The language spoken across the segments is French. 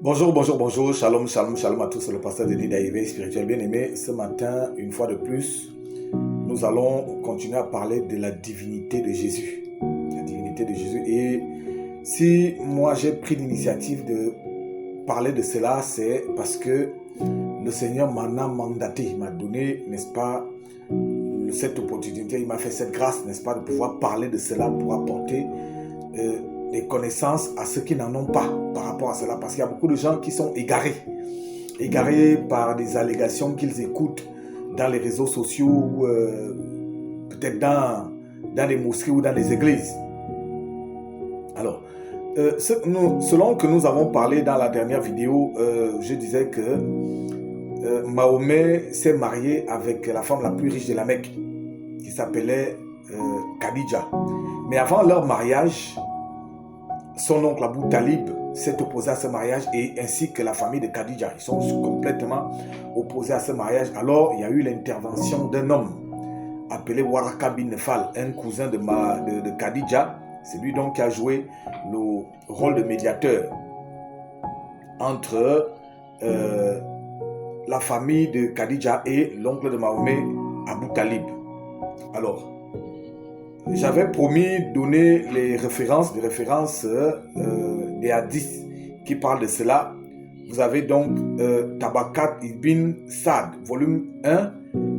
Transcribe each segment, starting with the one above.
Bonjour, bonjour, bonjour, shalom, shalom, shalom à tous, c'est le pasteur Denis Daïvé, spirituel bien-aimé. Ce matin, une fois de plus, nous allons continuer à parler de la divinité de Jésus. La divinité de Jésus. Et si moi j'ai pris l'initiative de parler de cela, c'est parce que le Seigneur m'en a mandaté, il m'a donné, n'est-ce pas, cette opportunité, il m'a fait cette grâce, n'est-ce pas, de pouvoir parler de cela pour apporter des connaissances à ceux qui n'en ont pas par rapport à cela, parce qu'il y a beaucoup de gens qui sont égarés par des allégations qu'ils écoutent dans les réseaux sociaux ou peut-être dans les mosquées ou dans les églises. Alors, selon que nous avons parlé dans la dernière vidéo, je disais que Mahomet s'est marié avec la femme la plus riche de la Mecque, qui s'appelait Khadija. Mais avant leur mariage, son oncle Abu Talib s'est opposé à ce mariage, et ainsi que la famille de Khadija. Ils sont complètement opposés à ce mariage. Alors, il y a eu l'intervention d'un homme appelé Waraka bin Nefal, un cousin de Khadija. C'est lui donc qui a joué le rôle de médiateur entre la famille de Khadija et l'oncle de Mahomet, Abu Talib. Alors, j'avais promis de donner des références des hadiths qui parlent de cela. Vous avez donc Tabakat ibn Saad, volume 1,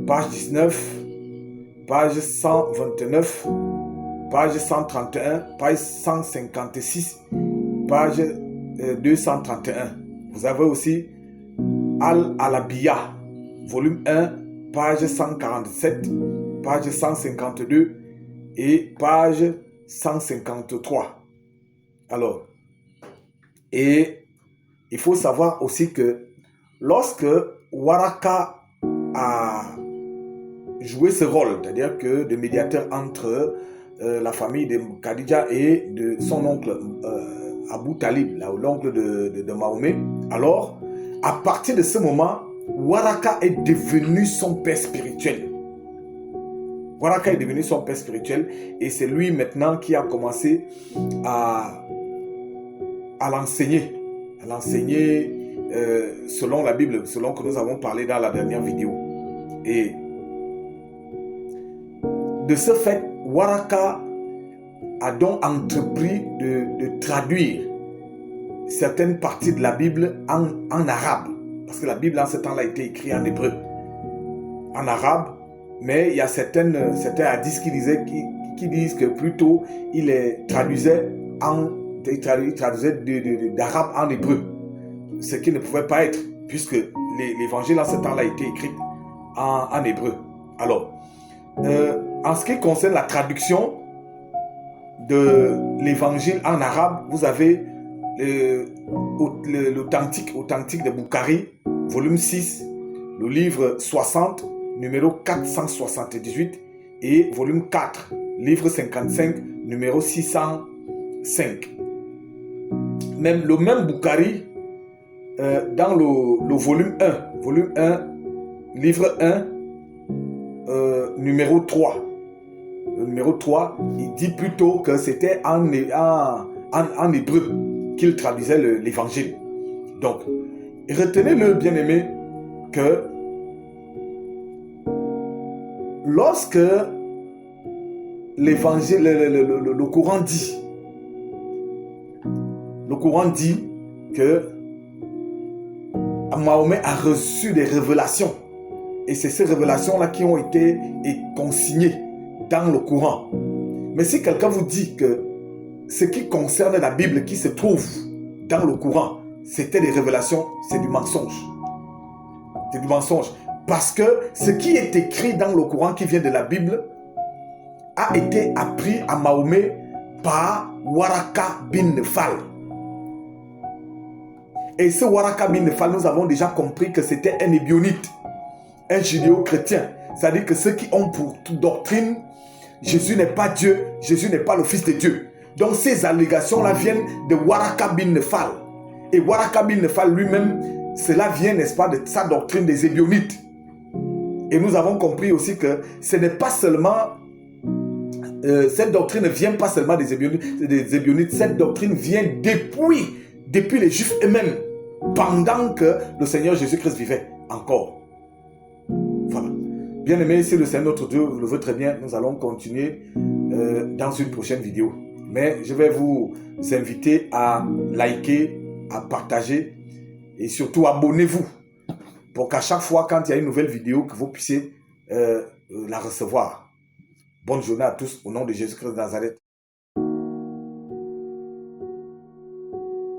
page 19, page 129, page 131, page 156, page 231. Vous avez aussi Al-Alabiya, volume 1, page 147, page 152 et page 153. Alors, et il faut savoir aussi que lorsque Waraka a joué ce rôle, c'est-à-dire que de médiateur entre la famille de Khadija et de son oncle Abu Talib, l'oncle de Mahomet, alors, à partir de ce moment, Waraka est devenu son père spirituel. Waraka est devenu son père spirituel, et c'est lui maintenant qui a commencé à l'enseigner selon la Bible, selon que nous avons parlé dans la dernière vidéo. Et de ce fait, Waraka a donc entrepris de traduire certaines parties de la Bible en arabe, parce que la Bible en ce temps-là a été écrite en hébreu, en arabe. Mais il y a certains hadiths qui disent que plutôt il les traduisait d'arabe en hébreu, ce qui ne pouvait pas être, puisque l'évangile en ce temps-là a été écrit en hébreu. Alors, en ce qui concerne la traduction de l'évangile en arabe, vous avez l'authentique de Bukhari, volume 6, le livre 60, numéro 478, et volume 4, livre 55, numéro 605. Même le même Bukhari, dans le volume 1, livre 1, numéro 3. Le numéro 3, il dit plutôt que c'était en hébreu qu'il traduisait l'évangile. Donc, retenez-le, bien-aimé, que lorsque l'évangile, le Coran dit que Mahomet a reçu des révélations, et c'est ces révélations-là qui ont été consignées dans le Coran. Mais si quelqu'un vous dit que ce qui concerne la Bible qui se trouve dans le Coran, c'était des révélations, c'est du mensonge. C'est du mensonge. Parce que ce qui est écrit dans le Coran qui vient de la Bible a été appris à Mahomet par Waraka bin Nefal. Et ce Waraka bin Nefal, nous avons déjà compris que c'était un ébionnite, un judéo-chrétien. C'est-à-dire que ceux qui ont pour doctrine Jésus n'est pas Dieu, Jésus n'est pas le Fils de Dieu. Donc ces allégations-là viennent de Waraka bin Nefal. Et Waraka bin Nefal lui-même, cela vient, n'est-ce pas, de sa doctrine des ébionites. Et nous avons compris aussi que ce n'est pas seulement cette doctrine ne vient pas seulement des ébionites, cette doctrine vient depuis les Juifs eux-mêmes. pendant que le Seigneur Jésus-Christ vivait encore. Voilà. Bien aimé, si le Seigneur notre Dieu le veut très bien, nous allons continuer dans une prochaine vidéo. Mais je vais vous inviter à liker, à partager et surtout abonnez-vous pour qu'à chaque fois quand il y a une nouvelle vidéo, que vous puissiez la recevoir. Bonne journée à tous au nom de Jésus-Christ de Nazareth.